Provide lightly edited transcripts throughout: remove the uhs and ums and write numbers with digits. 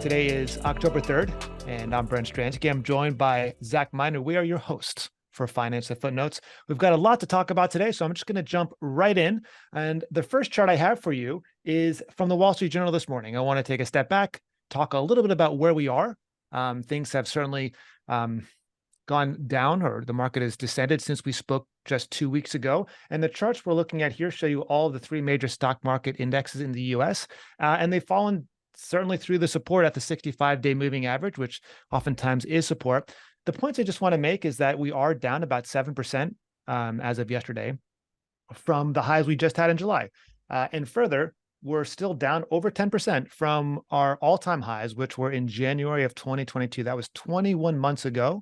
Today is October 3rd, and I'm Brent Stransky. I'm joined by Zach Miner. We are your hosts for Finance and Footnotes. We've got a lot to talk about today, so I'm just going to jump right in. And the first chart I have for you is from the Wall Street Journal this morning. I want to take a step back, talk a little bit about where we are. Things have certainly gone down, or the market has descended since we spoke just 2 weeks ago. And the charts we're looking at here show you all of the three major stock market indexes in the US, and they've fallen certainly through the support at the 65-day moving average, which oftentimes is support. The points I just want to make is that we are down about 7% as of yesterday from the highs we just had in July. And further, we're still down over 10% from our all-time highs, which were in January of 2022. That was 21 months ago.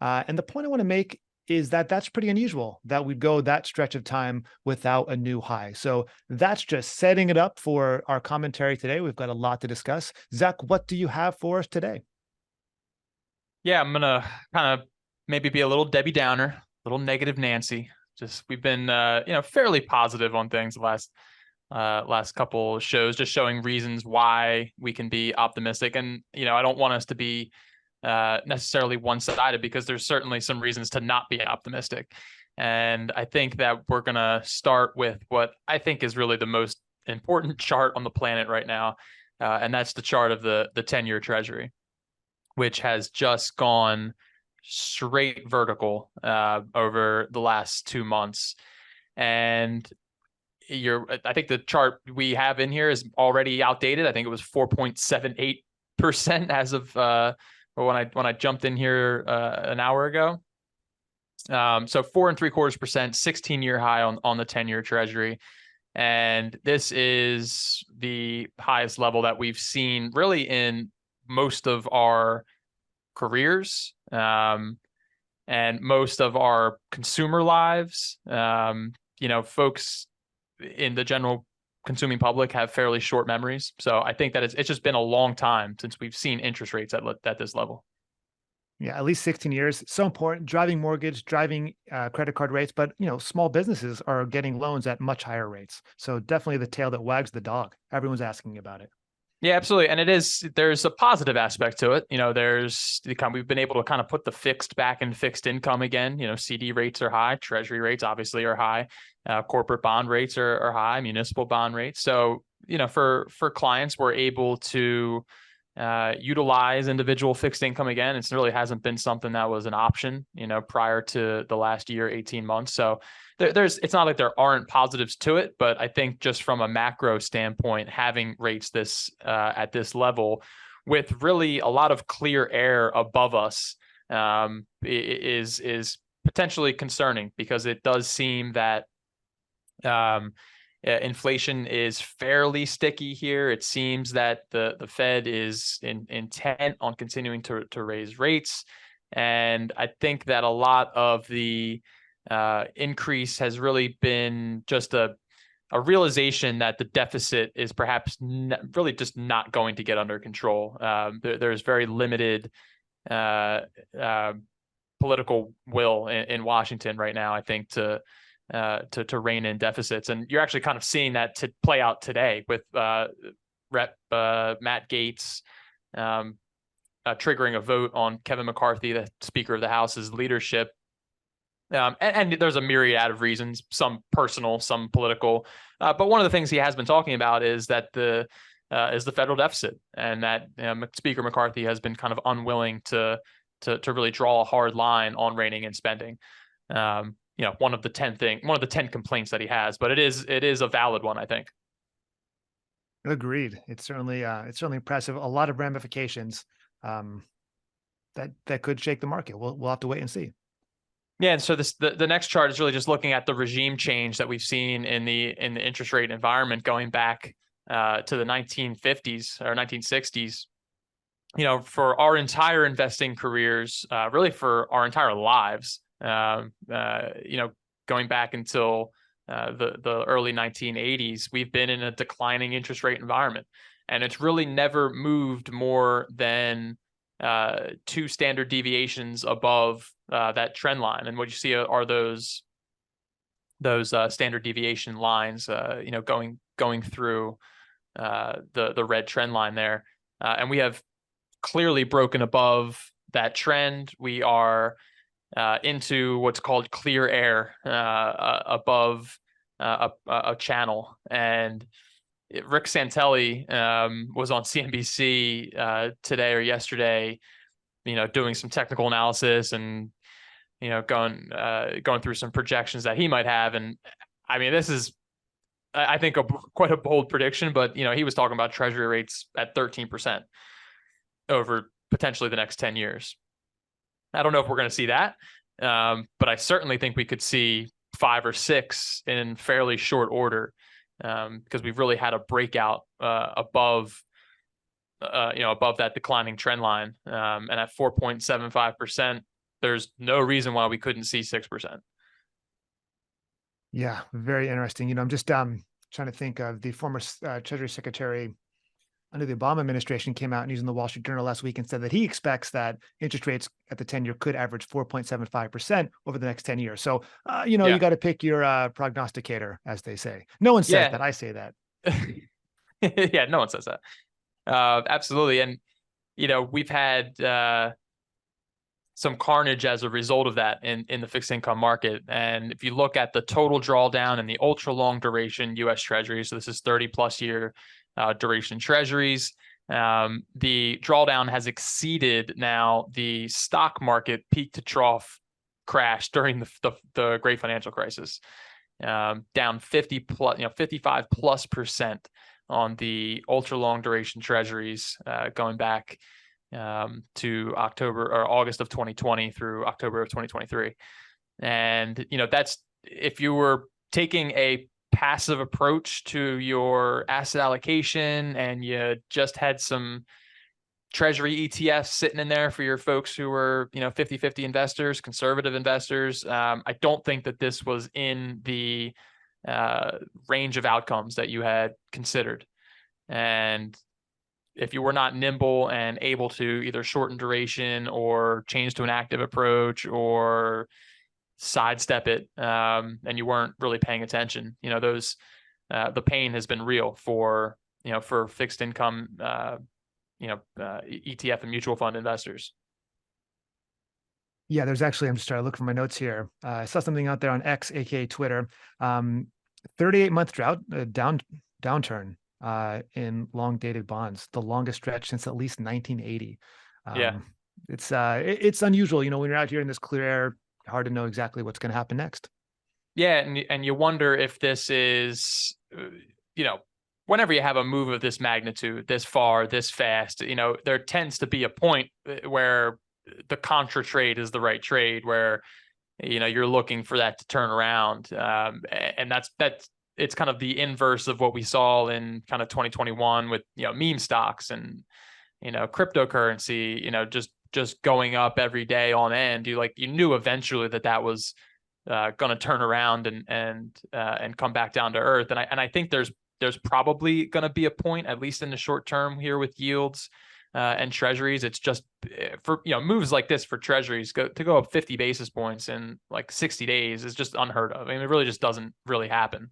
And the point I want to make is that that's pretty unusual that we'd go that stretch of time without a new high. So that's just setting it up for our commentary today. We've got a lot to discuss. Zach, what do you have for us today? Yeah, I'm gonna kind of maybe be a little Debbie Downer, a little negative Nancy. Just we've been fairly positive on things the last couple shows, just showing reasons why we can be optimistic. And I don't want us to be necessarily one-sided, because there's certainly some reasons to not be optimistic. And I think that we're going to start with what I think is really the most important chart on the planet right now. And that's the chart of the 10-year treasury, which has just gone straight vertical over the last 2 months. And I think the chart we have in here is already outdated. I think it was 4.78% as of when I jumped in here an hour ago. So 4.75%, 16-year high on the 10-year treasury. And this is the highest level that we've seen really in most of our careers and most of our consumer lives. Folks in the general consuming public have fairly short memories. So I think that it's just been a long time since we've seen interest rates at this level. Yeah, at least 16 years. So important. Driving mortgage, driving credit card rates, but small businesses are getting loans at much higher rates. So definitely the tail that wags the dog. Everyone's asking about it. Yeah, absolutely. And there's a positive aspect to it. We've been able to kind of put the fixed back in fixed income again. CD rates are high, treasury rates obviously are high, corporate bond rates are high, municipal bond rates. So, for clients, we're able to utilize individual fixed income again. It really hasn't been something that was an option, prior to the last year, 18 months. So it's not like there aren't positives to it, but I think just from a macro standpoint, having rates at this level with really a lot of clear air above us is potentially concerning, because it does seem that inflation is fairly sticky here. It seems that the Fed is intent on continuing to raise rates. And I think that a lot of the increase has really been just a realization that the deficit is perhaps really just not going to get under control. There's very limited political will in Washington right now, I think, to rein in deficits. And you're actually kind of seeing that to play out today with Rep. Matt Gaetz triggering a vote on Kevin McCarthy, the Speaker of the House's leadership. And there's a myriad of reasons, some personal, some political. But one of the things he has been talking about is that the federal deficit, and that Speaker McCarthy has been kind of unwilling to really draw a hard line on reining in spending. One of the 10 complaints that he has, but it is a valid one, I think. Agreed. It's certainly impressive. A lot of ramifications that could shake the market. We'll have to wait and see. Yeah, and so the next chart is really just looking at the regime change that we've seen in the interest rate environment going back to the 1950s or 1960s. For our entire investing careers, really for our entire lives, going back until the early 1980s, we've been in a declining interest rate environment, and it's really never moved more than 2 standard deviations above that trend line. And what you see are those standard deviation lines, going through the red trend line there. And we have clearly broken above that trend. We are into what's called clear air above a channel. And Rick Santelli was on CNBC today or yesterday, doing some technical analysis and going through some projections that he might have. And I mean, this is, I think, quite a bold prediction, but he was talking about treasury rates at 13% over potentially the next 10 years. I don't know if we're going to see that, but I certainly think we could see 5 or 6 in fairly short order, because we've really had a breakout above that declining trend line, and at 4.75%, there's no reason why we couldn't see 6%. Yeah, very interesting. I'm just trying to think of the former Treasury Secretary under the Obama administration came out and he's in the Wall Street Journal last week and said that he expects that interest rates at the 10-year could average 4.75% over the next 10 years. So, you got to pick your prognosticator, as they say. No one says that. I say that. Yeah, no one says that. Absolutely. And, we've had some carnage as a result of that in the fixed income market. And if you look at the total drawdown in the ultra long duration US Treasuries, so this is 30 plus year duration Treasuries, the drawdown has exceeded now the stock market peak to trough crash during the great financial crisis, down 55+% on the ultra long duration Treasuries, going back to October or August of 2020 through October of 2023. And, that's, if you were taking a passive approach to your asset allocation and you just had some treasury ETFs sitting in there for your folks who were, 50-50 investors, conservative investors, I don't think that this was in the range of outcomes that you had considered. And if you were not nimble and able to either shorten duration or change to an active approach or sidestep it, and you weren't really paying attention, the pain has been real for fixed income, ETF and mutual fund investors. Yeah, there's actually, I'm just trying to look for my notes here. I saw something out there on X, aka Twitter, 38-month drought, downturn in long dated bonds, the longest stretch since at least 1980. It's unusual, when you're out here in this clear air, hard to know exactly what's going to happen next. Yeah, and you wonder if this is, whenever you have a move of this magnitude, this far, this fast, there tends to be a point where the contra trade is the right trade, where you're looking for that to turn around, and that's it's kind of the inverse of what we saw in kind of 2021 with meme stocks and cryptocurrency, just going up every day on end. You knew eventually that was going to turn around and come back down to earth. And I think there's probably going to be a point, at least in the short term here, with yields and treasuries. It's just for moves like this for treasuries to go up 50 basis points in like 60 days is just unheard of. I mean, it really just doesn't really happen.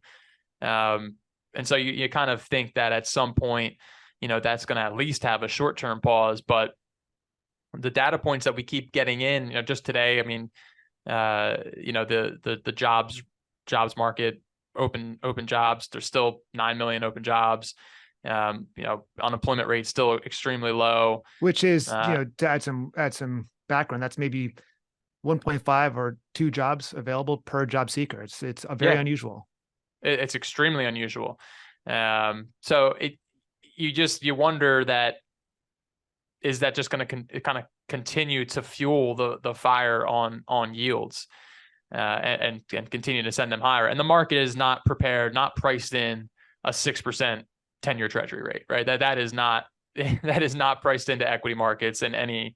And so you kind of think that at some point, that's going to at least have a short-term pause. But the data points that we keep getting in, just today, I mean, the jobs market, open jobs, there's still 9 million open jobs. Unemployment rate still extremely low, which is, to add some background, that's maybe 1.5 or 2 jobs available per job seeker. It's very unusual. It's extremely unusual. So you wonder that, is that just going to kind of continue to fuel the fire on yields, and continue to send them higher? And the market is not prepared, not priced in a 6% 10-year treasury rate, right? That is not priced into equity markets in any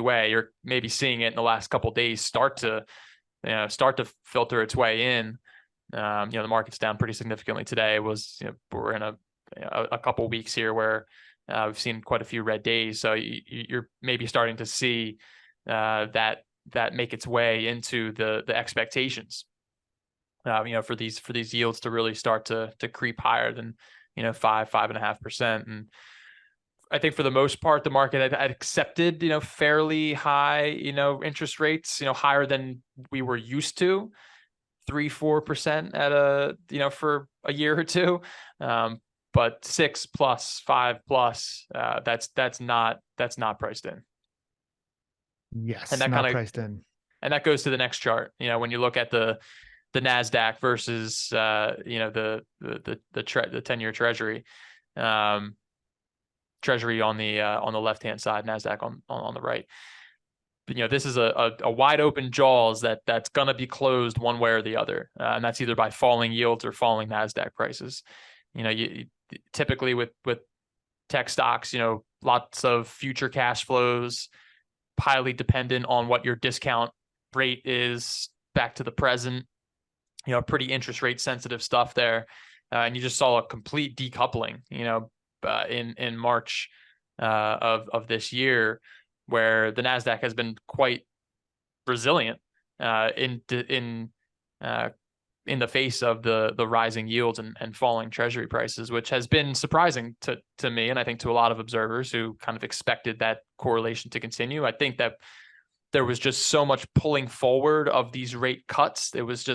way. You're maybe seeing it in the last couple of days start to filter its way in. The market's down pretty significantly today. We're in a couple weeks here where we've seen quite a few red days. So you're maybe starting to see that make its way into the expectations, for these yields to really start to creep higher than 5.5%. And I think for the most part, the market had accepted, fairly high, interest rates, higher than we were used to, 3-4% at for a year or two. But 6+, 5+, that's not priced in. Yes, And that not kind of, priced in. and that goes to the next chart. When you look at the NASDAQ versus, the 10-year treasury, treasury on the left-hand side, NASDAQ on the right. But, this is a wide open jaws that's going to be closed one way or the other. And that's either by falling yields or falling NASDAQ prices. You typically with tech stocks, lots of future cash flows, highly dependent on what your discount rate is back to the present, pretty interest rate sensitive stuff there. And you just saw a complete decoupling, in March of this year, where the NASDAQ has been quite resilient in the face of the rising yields and falling treasury prices, which has been surprising to me, and I think to a lot of observers who kind of expected that correlation to continue. I think that there was just so much pulling forward of these rate cuts. It was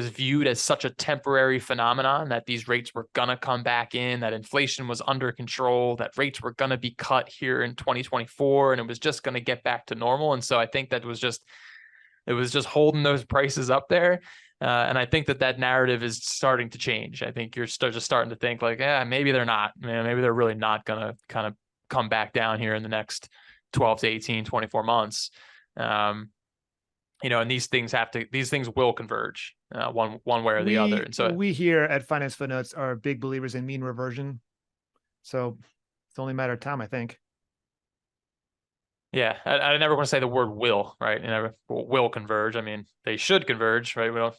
viewed as such a temporary phenomenon that these rates were going to come back in, that inflation was under control, that rates were going to be cut here in 2024, and it was just going to get back to normal. And so I think that it was just holding those prices up there. And I think that narrative is starting to change. I think you're just starting to think like, maybe they're not, maybe they're really not going to kind of come back down here in the next 12 to 18, 24 months. And these things will converge one way or the other. And so we here at Finance Footnotes are big believers in mean reversion. So it's only a matter of time, I think. Yeah, I never want to say the word will, right? You never will converge. I mean, they should converge, right? We don't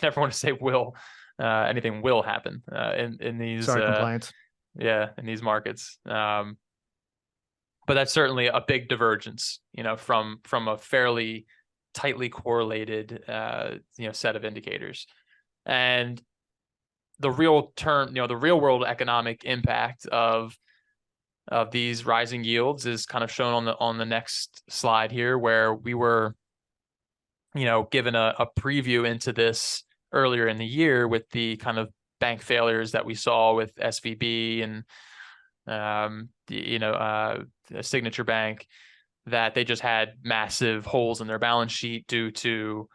never want to say will. Anything will happen in these. Sorry, compliance. Yeah, in these markets. But that's certainly a big divergence, from a fairly tightly correlated, set of indicators. And the real world economic impact of these rising yields is kind of shown on the next slide here, where we were, given a preview into this earlier in the year with the kind of bank failures that we saw with SVB and Signature Bank, that they just had massive holes in their balance sheet due to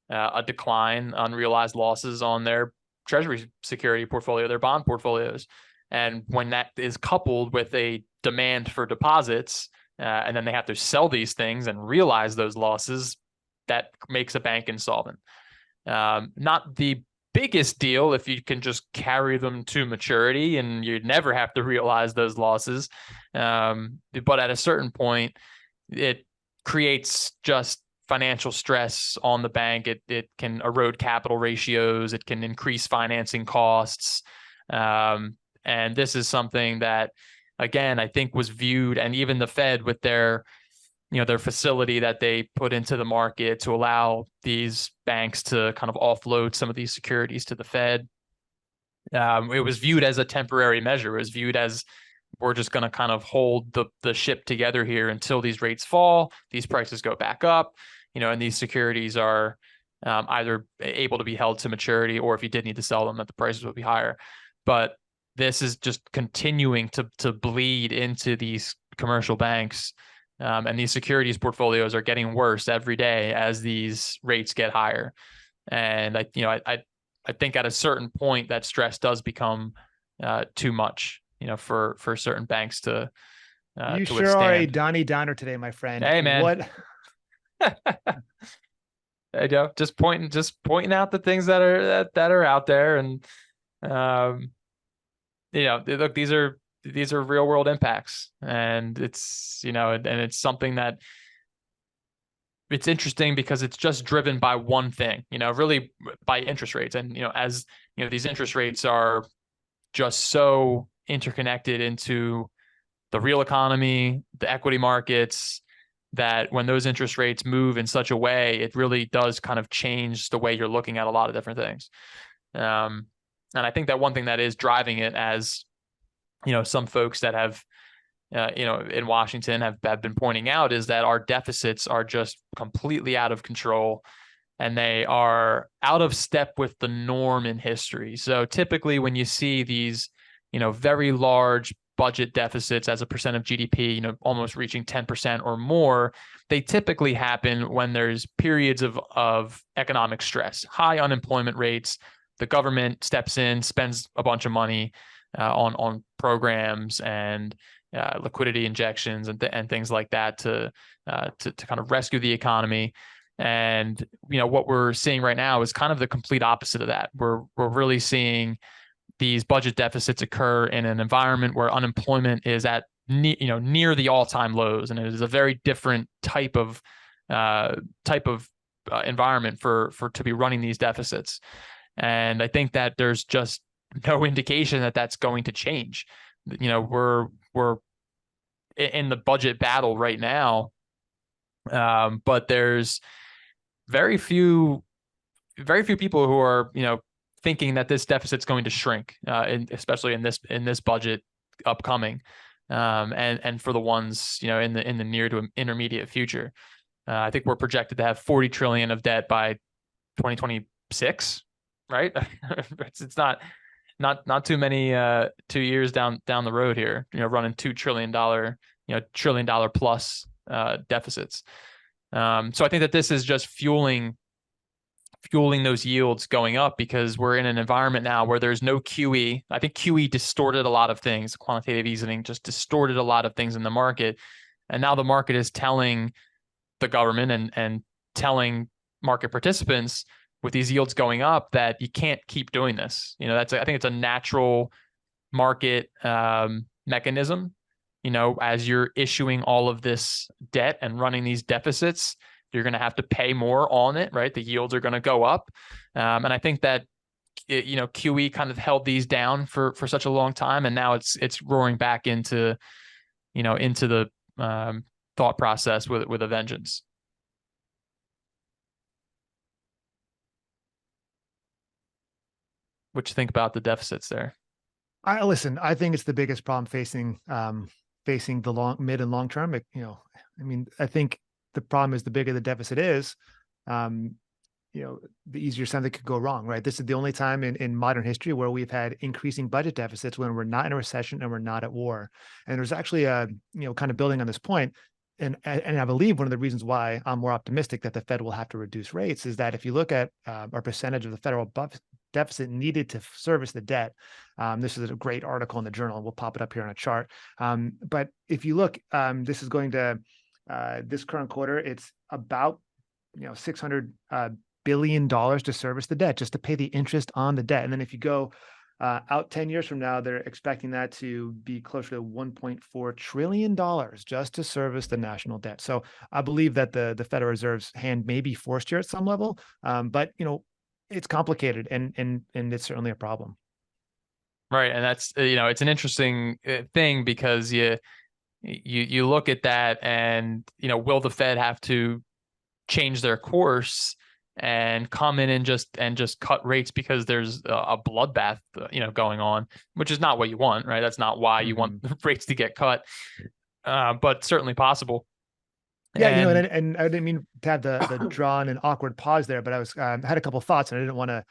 a decline, unrealized losses on their treasury security portfolio, their bond portfolios. And when that is coupled with a demand for deposits, and then they have to sell these things and realize those losses, that makes a bank insolvent. Not the biggest deal if you can just carry them to maturity and you never have to realize those losses. But at a certain point, it creates just financial stress on the bank. It can erode capital ratios. It can increase financing costs. And this is something that, again, I think was viewed, and even the Fed with their facility that they put into the market to allow these banks to kind of offload some of these securities to the Fed. It was viewed as a temporary measure. It was viewed as, we're just going to kind of hold the ship together here until these rates fall, these prices go back up, and these securities are either able to be held to maturity, or if you did need to sell them, that the prices would be higher. But this is just continuing to bleed into these commercial banks. And these securities portfolios are getting worse every day as these rates get higher. And I think at a certain point that stress does become too much, for certain banks to you to sure are a withstand. Donnie Downer today, my friend. Hey, man. What? Just pointing out the things that are out there, and look, these are real world impacts, and it's and it's something that it's interesting because it's just driven by one thing, really by interest rates. And as these interest rates are just so interconnected into the real economy, the equity markets, that when those interest rates move in such a way, it really does kind of change the way you're looking at a lot of different things. And I think that one thing that is driving it, as some folks that have in Washington have been pointing out is that our deficits are just completely out of control, and they are out of step with the norm in history. So typically when you see these, very large budget deficits as a percent of GDP, almost reaching 10% or more, they typically happen when there's periods of economic stress, high unemployment rates. The government steps in, spends a bunch of money on programs and liquidity injections and things like that to kind of rescue the economy. And what we're seeing right now is kind of the complete opposite of that. We're really seeing these budget deficits occur in an environment where unemployment is at near the all-time lows, and it is a very different type of environment for to be running these deficits. And I think that there's just no indication that that's going to change. We're in the budget battle right now, but there's very few people who are thinking that this deficit's going to shrink, especially in this budget upcoming, and for the ones in the near to intermediate future. I think we're projected to have 40 trillion of debt by 2026, right? It's not too many 2 years down the road here, running $2 trillion plus deficits. So I think that this is just fueling those yields going up, because we're in an environment now where there's no QE. I think QE distorted a lot of things. Quantitative easing just distorted a lot of things in the market. And now the market is telling the government and telling market participants with these yields going up that you can't keep doing this. I think it's a natural market mechanism. As you're issuing all of this debt and running these deficits, you're going to have to pay more on it, right? The yields are going to go up. And I think that, QE kind of held these down for such a long time. And now it's roaring back into the thought process with a vengeance. What you think about the deficits there? I think it's the biggest problem facing the mid and long term. I think the problem is the bigger the deficit is, the easier something could go wrong, right? This is the only time in modern history where we've had increasing budget deficits when we're not in a recession and we're not at war. And there's actually kind of building on this point, and I believe one of the reasons why I'm more optimistic that the Fed will have to reduce rates is that if you look at our percentage of the federal deficit needed to service the debt, this is a great article in the journal, and we'll pop it up here on a chart. But if you look, this is going to this current quarter, it's about $600 billion to service the debt, just to pay the interest on the debt. And then if you go out 10 years from now, they're expecting that to be closer to $1.4 trillion just to service the national debt. So I believe that the Federal Reserve's hand may be forced here at some level, but it's complicated and it's certainly a problem. Right, and that's it's an interesting thing, because you look at that and will the Fed have to change their course and come in and just cut rates because there's a bloodbath going on, which is not what you want, right? That's not why you want rates to get cut, but certainly possible. Yeah, and I didn't mean to have the drawn and awkward pause there, but I was had a couple of thoughts and I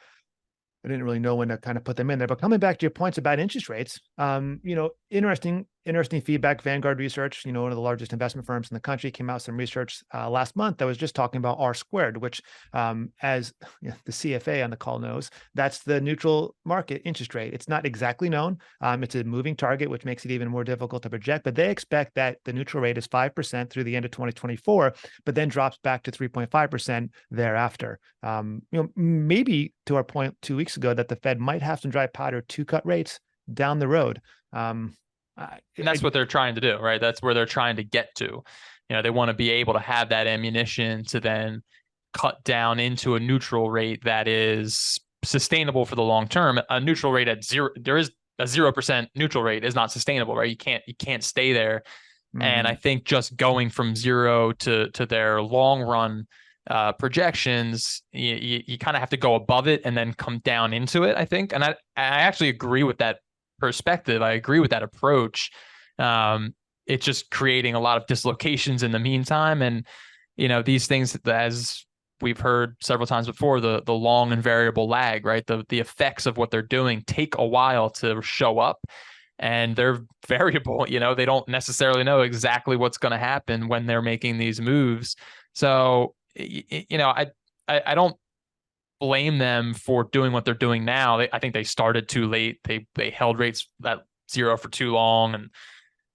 didn't really know when to kind of put them in there. But coming back to your points about interest rates, interesting feedback. Vanguard Research, one of the largest investment firms in the country, came out with some research last month that was just talking about R squared, which, as the CFA on the call knows, that's the neutral market interest rate. It's not exactly known. It's a moving target, which makes it even more difficult to project. But they expect that the neutral rate is 5% through the end of 2024, but then drops back to 3.5% thereafter. Maybe to our point 2 weeks ago that the Fed might have some dry powder to cut rates down the road. And that's what they're trying to do, right? That's where they're trying to get to. They want to be able to have that ammunition to then cut down into a neutral rate that is sustainable for the long term. A neutral rate at zero, there is a 0% neutral rate is not sustainable, right? You can't stay there. And I think just going from zero to their long run projections, you kind of have to go above it and then come down into it, I think. And I actually agree with that perspective. I agree with that approach. it's just creating a lot of dislocations in the meantime. And, these things, as we've heard several times before, the long and variable lag, right? The effects of what they're doing take a while to show up, and they're variable. They don't necessarily know exactly what's going to happen when they're making these moves. So, I don't blame them for doing what they're doing now. I think they started too late. They held rates at zero for too long, and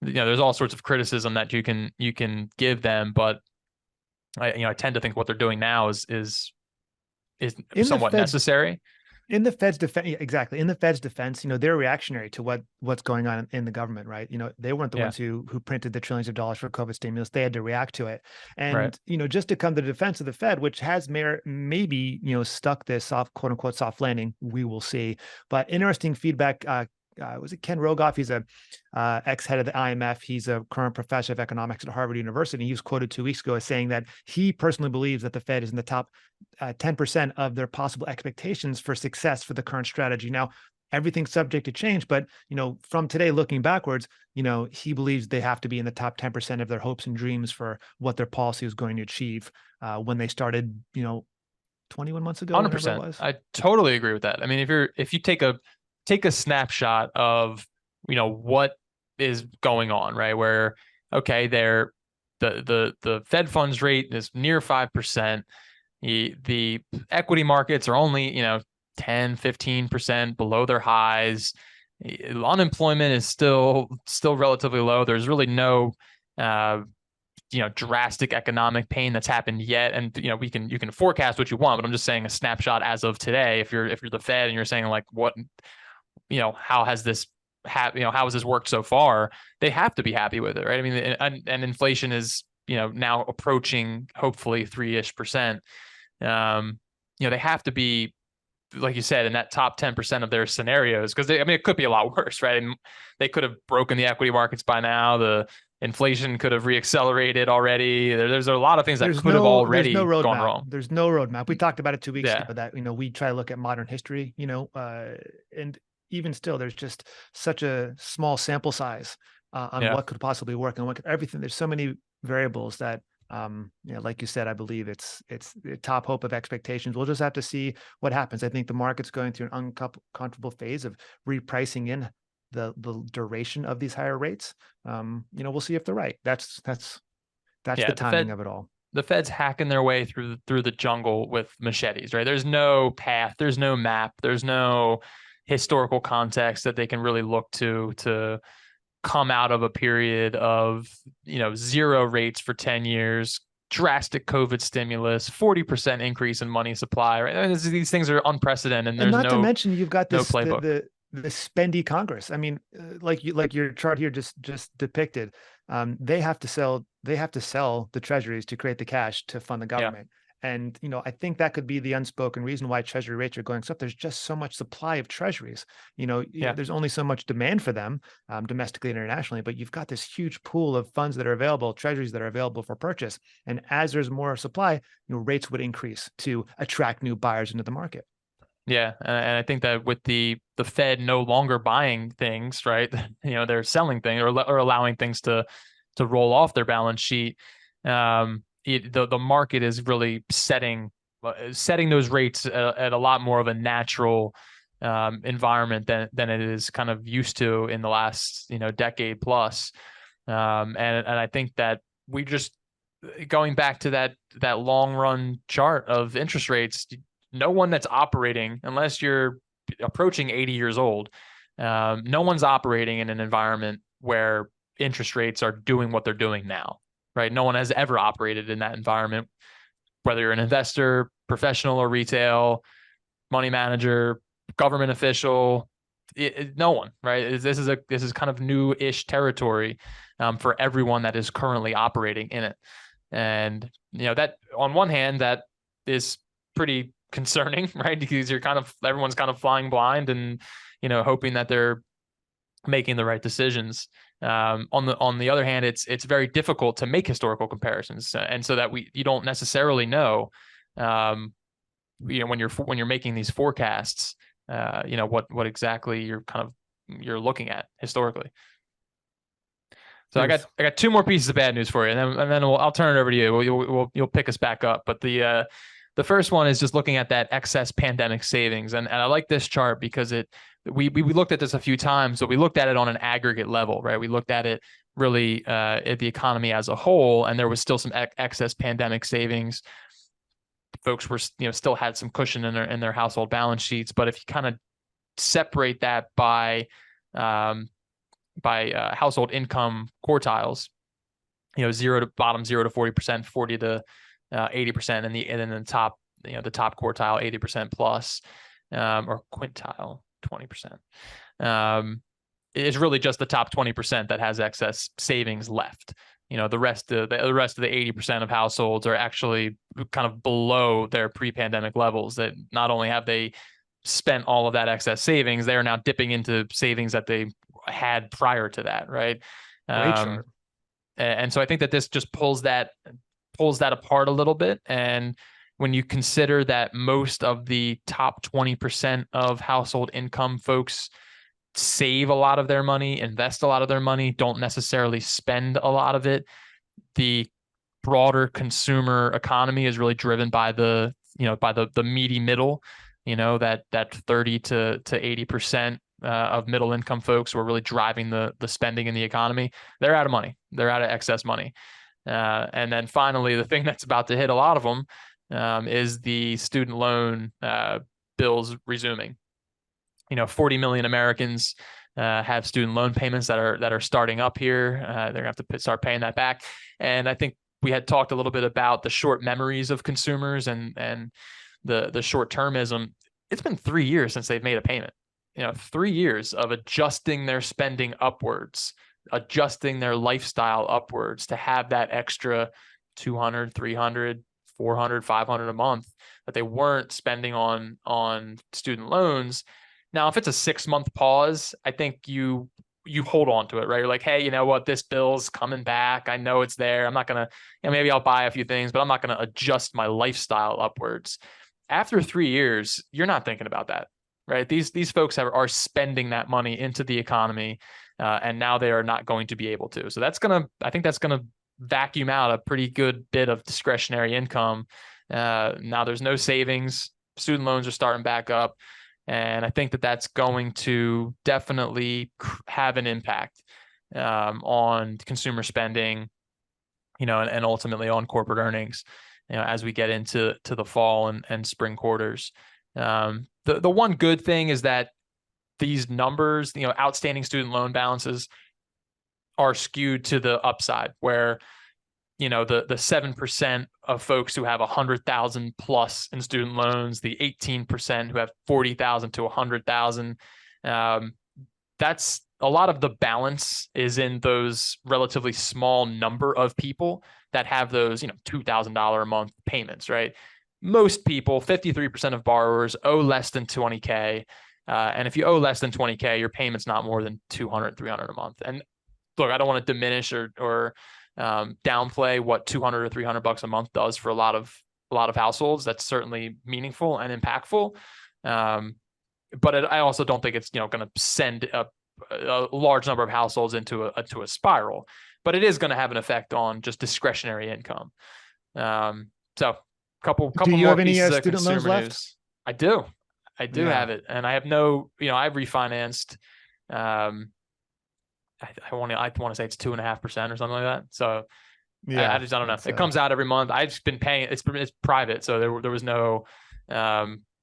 there's all sorts of criticism that you can give them, but I tend to think what they're doing now is In the somewhat Fed's necessary. in the Fed's defense, exactly. In the Fed's defense, they're reactionary to what's going on in the government, right? They weren't the Yeah, ones who printed the trillions of dollars for COVID stimulus. They had to react to it. right. And, just to come to the defense of the Fed, which has maybe, stuck this soft, quote unquote, soft landing, we will see. But interesting feedback. Was it Ken Rogoff? He's a ex-head of the IMF. He's a current professor of economics at Harvard University. He was quoted 2 weeks ago as saying that he personally believes that the Fed is in the top 10% of their possible expectations for success for the current strategy. Now, everything's subject to change, but from today looking backwards, he believes they have to be in the top 10% of their hopes and dreams for what their policy is going to achieve when they started, 21 months ago, whenever it 100%. was. I totally agree with that. I mean, if you take a snapshot of what is going on, right? Where okay, the Fed funds rate is near 5%. The equity markets are only 10-15% below their highs. Unemployment is still relatively low. There's really no drastic economic pain that's happened yet. And you can forecast what you want, but I'm just saying a snapshot as of today. If you're the Fed and you're saying like what how has this how has this worked so far? They have to be happy with it, right? I mean, and inflation is now approaching hopefully 3-ish%. They have to be, like you said, in that top 10% of their scenarios, because it could be a lot worse, right? And they could have broken the equity markets by now. The inflation could have reaccelerated already. There's a lot of things that could have There's no already gone roadmap. wrong. There's no roadmap. We talked about it 2 weeks Yeah, ago that, we try to look at modern history, and even still, there's just such a small sample size on yeah, what could possibly work and everything. There's so many variables that, like you said, I believe it's the top hope of expectations. We'll just have to see what happens. I think the market's going through an uncomfortable phase of repricing in the duration of these higher rates. We'll see if they're right. That's yeah. the timing of it all. The Fed's hacking their way through the jungle with machetes, right? There's no path, there's no map, there's no historical context that they can really look to come out of a period of zero rates for 10 years, drastic COVID stimulus, 40% increase in money supply, right? I mean, these things are unprecedented, and And there's not to mention, you've got no this playbook. the spendy Congress. I mean, like your chart here just depicted. They have to sell the treasuries to create the cash to fund the Yeah, government. And I think that could be the unspoken reason why treasury rates are going up. There's just so much supply of treasuries. yeah, There's only so much demand for them domestically and internationally, but you've got this huge pool of funds that are available, treasuries that are available for purchase. And as there's more supply, rates would increase to attract new buyers into the market. yeah. And I think that with the Fed no longer buying things, right? They're selling things or allowing things to roll off their balance sheet. The market is really setting those rates at a lot more of a natural environment than it is kind of used to in the last decade plus. And I think that we just going back to that long run chart of interest rates, no one that's operating, unless you're approaching 80 years old, no one's operating in an environment where interest rates are doing what they're doing now, right? No one has ever operated in that environment, whether you're an investor, professional or retail, money manager, government official, no one, right? This is kind of new-ish territory for everyone that is currently operating in it. And that on one hand, that is pretty concerning, right? Because everyone's kind of flying blind and hoping that they're making the right decisions. On the other hand, it's very difficult to make historical comparisons, and so that you don't necessarily know, when you're making these forecasts, what exactly you're looking at historically. So I got two more pieces of bad news for you, and then I'll turn it over to you. You'll pick us back up. But the first one is just looking at that excess pandemic savings, and I like this chart because we looked at this a few times, but we looked at it on an aggregate level, right? We looked at it really at the economy as a whole, and there was still some excess pandemic savings. Folks were still had some cushion in their household balance sheets, but if you kind of separate that by household income quartiles, 0 to 40%, 40 to 80%, and then the top, the top quartile 80% plus, or quintile 20%. It's really just the top 20% that has excess savings left. The rest of the 80% of households are actually kind of below their pre-pandemic levels. That not only have they spent all of that excess savings, they are now dipping into savings that they had prior to that, right? Great chart. And so I think that this just pulls that apart a little bit. And when you consider that most of the top 20% of household income folks save a lot of their money, invest a lot of their money, don't necessarily spend a lot of it, the broader consumer economy is really driven by the meaty middle, that 30 to 80% of middle income folks who are really driving the spending in the economy. They're out of money. They're out of excess money. And then finally, the thing that's about to hit a lot of them is the student loan bills resuming. 40 million Americans have student loan payments that are starting up here. They're gonna have to start paying that back. And I think we had talked a little bit about the short memories of consumers and the short termism. It's been 3 years since they've made a payment. 3 years of adjusting their spending upwards, adjusting their lifestyle upwards to have that extra 200, 300, 400, 500 a month that they weren't spending on student loans. Now, if it's a 6-month pause, I think you hold on to it, right? You're like, hey, you know what? This bill's coming back. I know it's there. I'm not going to, maybe I'll buy a few things, but I'm not going to adjust my lifestyle upwards. After 3 years, you're not thinking about that, right? These folks are spending that money into the economy, and now they are not going to be able to. So I think that's gonna vacuum out a pretty good bit of discretionary income. Now there's no savings. Student loans are starting back up, and I think that that's going to definitely have an impact on consumer spending, and ultimately on corporate earnings, as we get into the fall and spring quarters. The one good thing is that these numbers, outstanding student loan balances are skewed to the upside, where the 7% of folks who have 100,000 plus in student loans, the 18% who have 40,000 to 100,000, that's a lot of the balance is in those relatively small number of people that have those $2,000 a month payments, right? Most people, 53% of borrowers, owe less than 20K. And if you owe less than 20K, your payment's not more than 200, 300 a month. And look, I don't want to diminish or downplay what 200 or 300 bucks a month does for a lot of households. That's certainly meaningful and impactful. But I also don't think it's going to send a large number of households into a spiral. But it is going to have an effect on just discretionary income. So couple Do you more have any pieces of student loans consumer left? news. I do Yeah. have it, and I have no. I've refinanced. I want to say it's 2.5% or something like that. So Yeah, I don't know. It comes out every month. I've just been paying. It's private, so there was no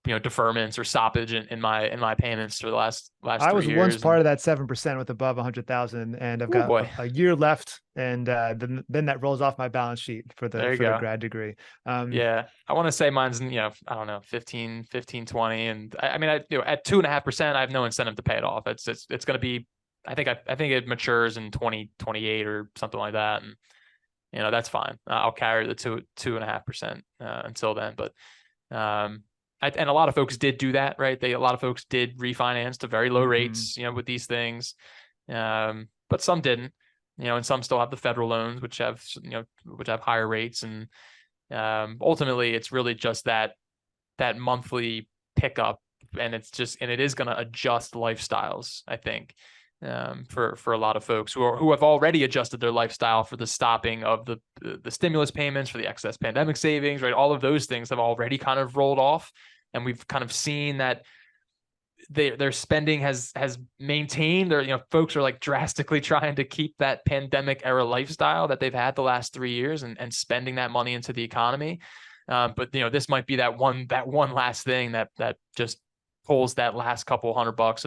deferments or stoppage in my payments for the last I 3 was years. once part of that 7% with above 100,000, and I've got a year left, and then that rolls off my balance sheet for the grad degree. Yeah, I want to say mine's I don't know 15, 20, and I mean at 2.5%, I have no incentive to pay it off. It's going to be, I think it matures in 2028 or something like that, and that's fine. I'll carry the 2.5% until then, but and a lot of folks did do that, right? A lot of folks did refinance to very low rates, with these things. But some didn't, and some still have the federal loans, which have higher rates. And ultimately it's really just that monthly pickup, and it is going to adjust lifestyles, I think. for a lot of folks who have already adjusted their lifestyle for the stopping of the stimulus payments, for the excess pandemic savings, right? All of those things have already kind of rolled off, and we've kind of seen that their spending has maintained, or folks are like drastically trying to keep that pandemic era lifestyle that they've had the last 3 years and spending that money into the economy. But this might be that one last thing that just pulls that last couple $100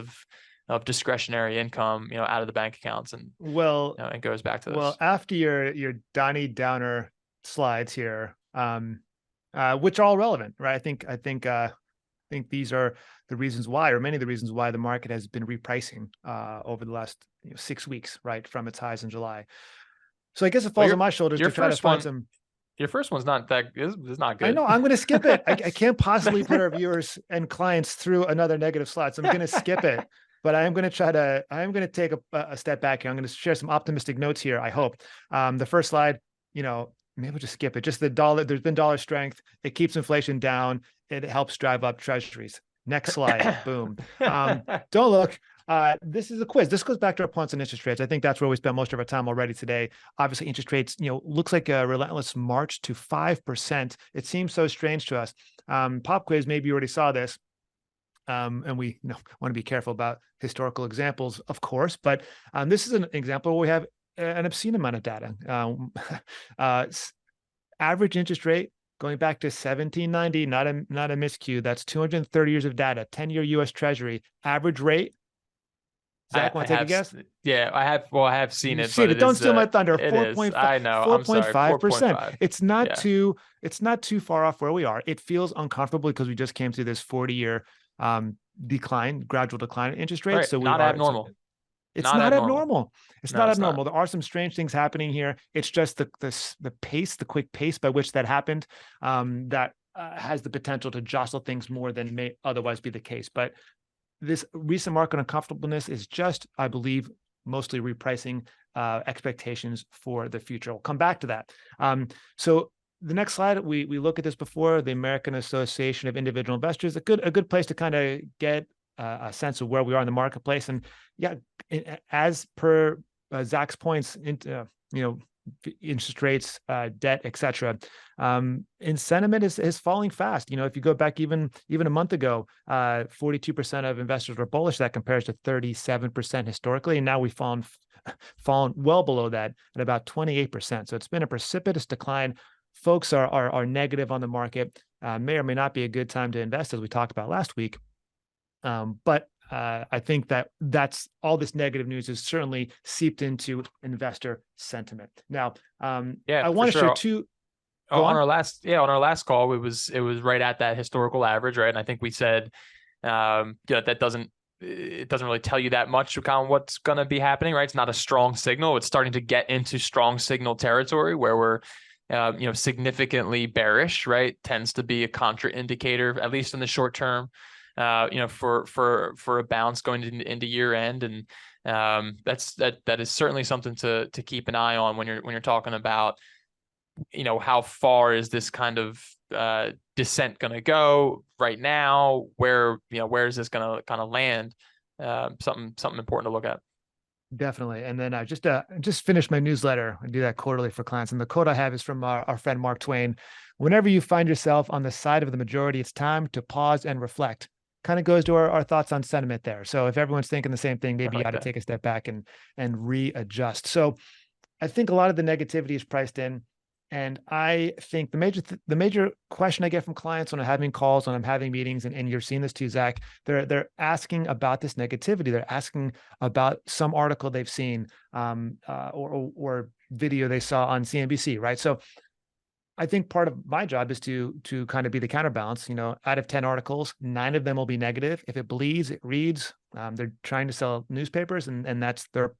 of discretionary income, out of the bank accounts, and it goes back to this. Well, after your Donnie Downer slides here, which are all relevant, right? I think these are the reasons why, or many of the reasons why, the market has been repricing over the last 6 weeks, right, from its highs in July. So I guess it falls on my shoulders to try to find some. Your first one's not is not good. I know. I'm going to skip it. I can't possibly put our viewers and clients through another negative slide, so I'm going to skip it. But I am going to take a step back here. I'm going to share some optimistic notes here, I hope. The first slide, maybe we'll just skip it. Just the dollar, there's been dollar strength. It keeps inflation down. It helps drive up treasuries. Next slide. Boom. Don't look. This is a quiz. This goes back to our points on interest rates. I think that's where we spent most of our time already today. Obviously, interest rates, looks like a relentless march to 5%. It seems so strange to us. Pop quiz, maybe you already saw this. And we want to be careful about historical examples, of course, but this is an example where we have an obscene amount of data. Average interest rate going back to 1790, not a miscue. That's 230 years of data. 10-year U.S. Treasury average rate. Zach, want to take a guess? Yeah, I have. Well, I have seen it. But don't steal my thunder. 4.5. I know. 4.5%. It's not too. It's not too far off where we are. It feels uncomfortable because we just came through this 40-year gradual decline in interest rates. Right. So not abnormal. It's not abnormal. It's not abnormal. There are some strange things happening here. It's just the pace, the quick pace by which that happened, that has the potential to jostle things more than may otherwise be the case. But this recent market uncomfortableness is just, I believe, mostly repricing expectations for the future. We'll come back to that. So the next slide, we look at this before, the American Association of Individual Investors, a good place to kind of get a sense of where we are in the marketplace. And yeah, as per Zach's points, interest rates, debt, etc. And sentiment is falling fast. If you go back even a month ago, 42% of investors were bullish. That compares to 37% historically, and now we've fallen well below that at about 28%. So it's been a precipitous decline. Folks are negative on the market. May or may not be a good time to invest, as we talked about last week. But I think that's all. This negative news is certainly seeped into investor sentiment. Now, I want to share two. On our last call, it was right at that historical average, right? And I think we said, that doesn't really tell you that much about what's going to be happening, right? It's not a strong signal. It's starting to get into strong signal territory where we're significantly bearish, right? Tends to be a contraindicator, at least in the short term. For a bounce going into year end, and that is certainly something to keep an eye on when you're talking about, how far is this kind of descent going to go right now? Where is this going to kind of land? Something important to look at. Definitely. And then I just finished my newsletter. I do that quarterly for clients. And the quote I have is from our friend Mark Twain. Whenever you find yourself on the side of the majority, it's time to pause and reflect. Kind of goes to our thoughts on sentiment there. So if everyone's thinking the same thing, maybe you got to take a step back and readjust. So I think a lot of the negativity is priced in. And I think the major question I get from clients when I'm having calls, when I'm having meetings, and you're seeing this too, Zach, they're asking about this negativity. They're asking about some article they've seen, or video they saw on CNBC, right? So I think part of my job is to kind of be the counterbalance. Out of 10 articles, 9 of them will be negative. If it bleeds, it reads. They're trying to sell newspapers, and that's their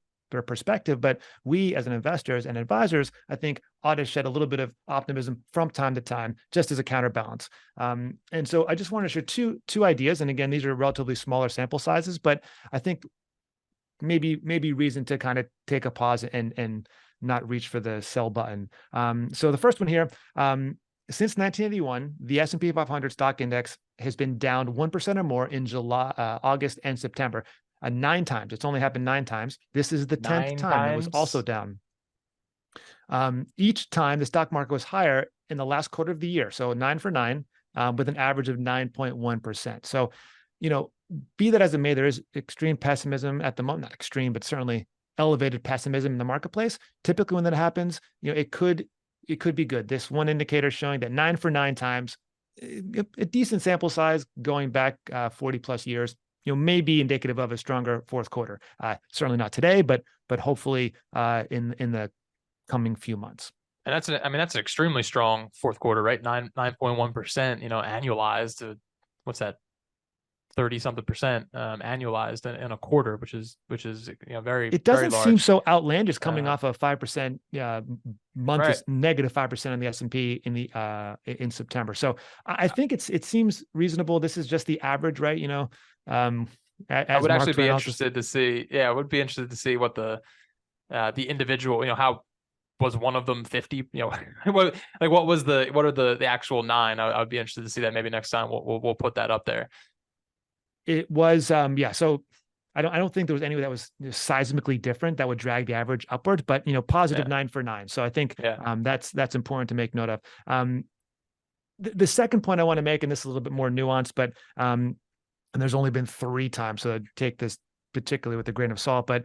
perspective. But we, as investors and advisors, I think ought to shed a little bit of optimism from time to time, just as a counterbalance. And so I just want to share two ideas. And again, these are relatively smaller sample sizes, but I think maybe reason to kind of take a pause and not reach for the sell button. So the first one here, since 1981, the S&P 500 stock index has been down 1% or more in July, August, and September. 9 times. It's only happened 9 times. This is the 10th Nine time that was also times. down. Each time the stock market was higher in the last quarter of the year. So 9 for 9, with an average of 9.1%. So, be that as it may, there is extreme pessimism at the moment, not extreme, but certainly elevated pessimism in the marketplace. Typically when that happens, it could be good. This one indicator showing that 9 for 9 times, a decent sample size going back 40 plus years, may be indicative of a stronger fourth quarter. Certainly not today, but hopefully in the coming few months. And that's an extremely strong fourth quarter, right? 9.1%, annualized. What's that? 30 something percent annualized in a quarter, which is very, It very doesn't seem large. so outlandish coming Uh, off a 5% month, right. is negative 5% on the S&P in September. So I think it seems reasonable. This is just the average, right? I As would Mark actually be Twain also, interested to see. Yeah, I would be interested to see what the individual, how was one of them 50, what was what are the actual 9? I would be interested to see that. Maybe next time we'll put that up there. it was yeah. So I don't think there was any that was seismically different that would drag the average upward, but positive Yeah. 9 for 9. So I think Yeah. that's important to make note of. The second point I want to make, and this is a little bit more nuanced, but and there's only been 3 times, so take this particularly with a grain of salt. But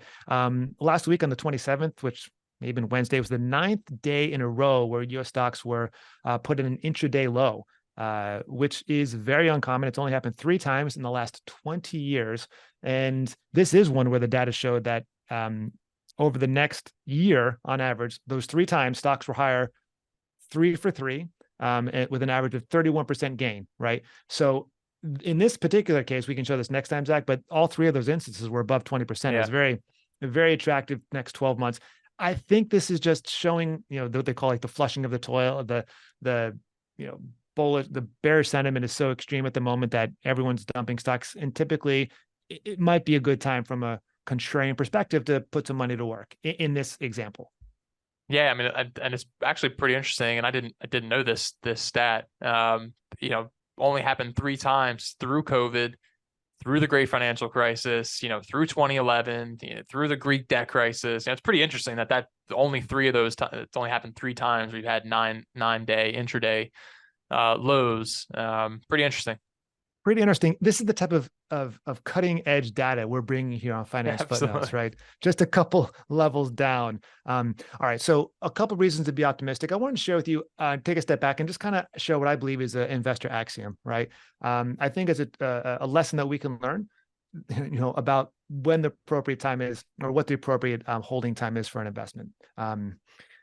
last week on the 27th, which may have been Wednesday, was the 9th day in a row where U.S. stocks were put in an intraday low, which is very uncommon. It's only happened 3 times in the last 20 years. And this is one where the data showed that over the next year, on average, those 3 times stocks were higher 3 for 3, with an average of 31% gain, right? So in this particular case, we can show this next time, Zach, but all 3 of those instances were above 20%. It was Yeah. very attractive next 12 months. I think this is just showing, what they call like the flushing of the toilet, the bullish, the bearish sentiment is so extreme at the moment that everyone's dumping stocks. And typically it might be a good time from a contrarian perspective to put some money to work in this example. Yeah, I mean, and it's actually pretty interesting. And I didn't know this stat. Only happened 3 times through COVID, through the great financial crisis, through 2011, through the Greek debt crisis. It's pretty interesting that only 3 of those it's only happened 3 times. We've had 9-day intraday lows. Pretty interesting. Pretty interesting. This is the type of cutting edge data we're bringing here on Finance Footnotes, Absolutely. right? Just a couple levels down. All right. So a couple reasons to be optimistic. I wanted to share with you, take a step back and just kind of show what I believe is an investor axiom, right? I think it's a lesson that we can learn, about when the appropriate time is, or what the appropriate holding time is for an investment.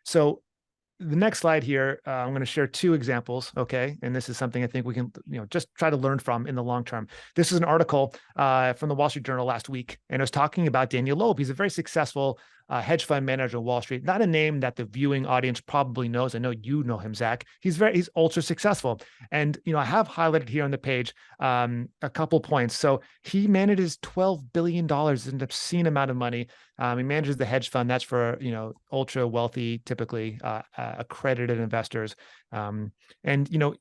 So the next slide here, I'm going to share 2 examples. Okay. And this is something I think we can, just try to learn from in the long term. This is an article from the Wall Street Journal last week, and it was talking about Daniel Loeb. He's a very successful hedge fund manager on Wall Street, not a name that the viewing audience probably knows. I know you know him, Zach. He's ultra successful. And, I have highlighted here on the page a couple points. So he manages $12 billion, an obscene amount of money. He manages the hedge fund. That's for, ultra wealthy, typically accredited investors. And,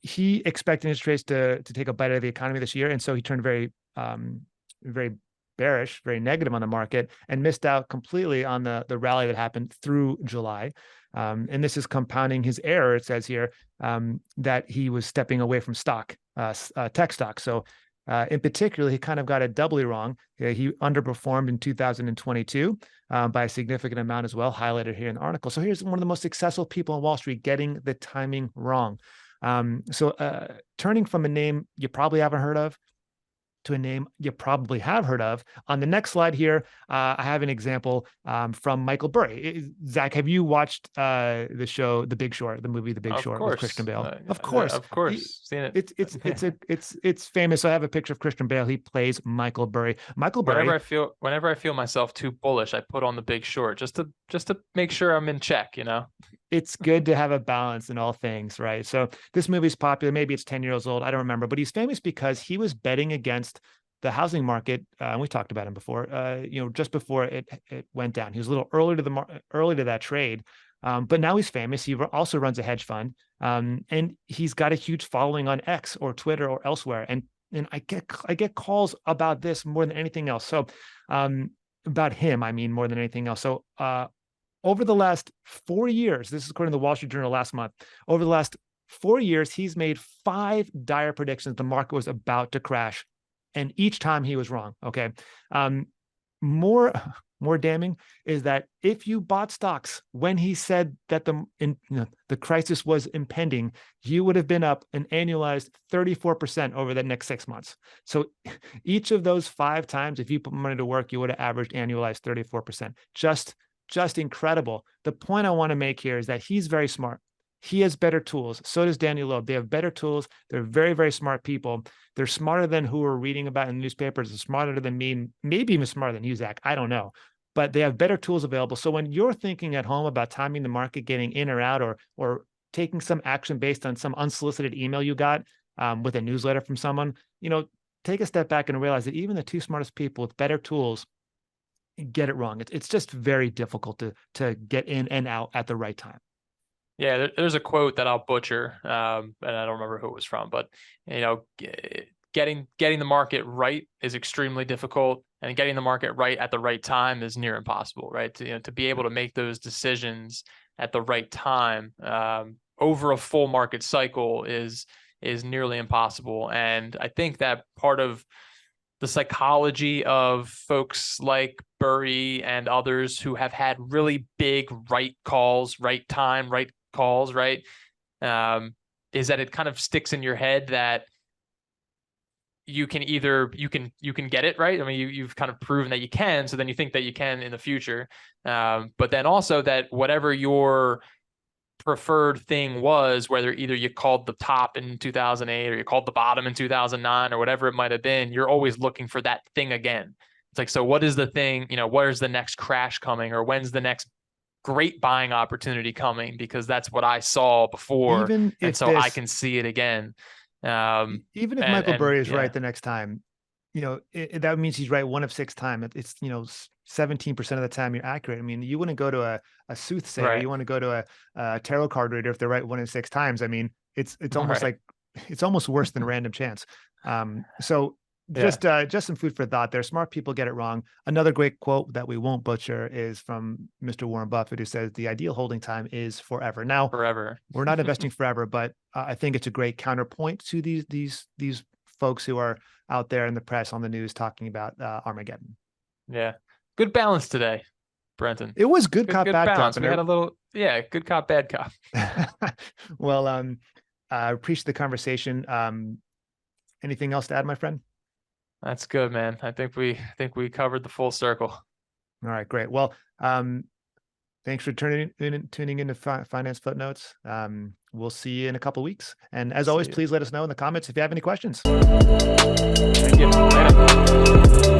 he expected interest rates to take a bite out of the economy this year. And so he turned very bearish, very negative on the market, and missed out completely on the rally that happened through July. And this is compounding his error. It says here that he was stepping away from tech stock. So in particular, he kind of got it doubly wrong. He underperformed in 2022 by a significant amount as well, highlighted here in the article. So here's one of the most successful people on Wall Street getting the timing wrong. So turning from a name you probably haven't heard of to a name you probably have heard of. On the next slide here, I have an example from Michael Burry. Zach, have you watched the show The Big Short, the movie The Big Of Short with course. Christian Bale? Of course. Of course. Seen it. It's famous. So I have a picture of Christian Bale. He plays Michael Burry. Michael Burry. Whenever I feel myself too bullish, I put on The Big Short just to make sure I'm in check, It's good to have a balance in all things, right? So this movie's popular. Maybe it's 10 years old. I don't remember, but he's famous because he was betting against the housing market. And we talked about him before, just before it went down. He was a little early to that trade. But now he's famous. He also runs a hedge fund. And he's got a huge following on X or Twitter or elsewhere. And and I get calls about this more than anything else. So about him, I mean, more than anything else. So over the last 4 years, this is according to the Wall Street Journal last month, over the last 4 years, he's made 5 dire predictions the market was about to crash. And each time he was wrong. Okay. More damning is that if you bought stocks when he said that the crisis was impending, you would have been up an annualized 34% over the next 6 months. So each of those 5 times, if you put money to work, you would have averaged annualized 34%. Just incredible. The point I want to make here is that he's very smart. He has better tools. So does Daniel Loeb. They have better tools. They're very, very smart people. They're smarter than who we're reading about in the newspapers. They're smarter than me, maybe even smarter than you, Zach. I don't know. But they have better tools available. So when you're thinking at home about timing the market, getting in or out, or taking some action based on some unsolicited email you got with a newsletter from someone, take a step back and realize that even the 2 smartest people with better tools get it wrong. It's just very difficult to get in and out at the right time. Yeah, there's a quote that I'll butcher, and I don't remember who it was from, but getting the market right is extremely difficult, and getting the market right at the right time is near impossible, right? To be able to make those decisions at the right time over a full market cycle is nearly impossible. And I think that part of the psychology of folks like Burry and others who have had really big right calls, right time, right calls, right, is that it kind of sticks in your head that you can get it right. I mean, you've kind of proven that you can, so then you think that you can in the future, but then also that whatever your preferred thing was, whether either you called the top in 2008 or you called the bottom in 2009 or whatever it might have been, you're always looking for that thing again. It's like, so what is the thing, where's the next crash coming, or when's the next great buying opportunity coming, because that's what I saw before, and so I can see it again. Even if Michael Burry is right the next time, that means he's right 1 of 6 times. It's 17% of the time you're accurate. I mean, you wouldn't go to a soothsayer, right. You want to go to a tarot card reader if they're right 1 in 6 times. I mean, it's almost like it's almost worse than random chance. So just some food for thought there. Smart people get it wrong. Another great quote that we won't butcher is from Mr. Warren Buffett, who says the ideal holding time is forever. Now, we're not investing forever, but I think it's a great counterpoint to these folks who are out there in the press, on the news, talking about Armageddon. Yeah, good balance today, Brenton. It was good cop, bad balance. cop. We had a little, good cop, bad cop. Well, I appreciate the conversation. Anything else to add, my friend? That's good, man. I think we covered the full circle. All right, great. Well, thanks for tuning into Finance Footnotes. We'll see you in a couple of weeks. And as always, please let us know in the comments if you have any questions. Thank you. Later.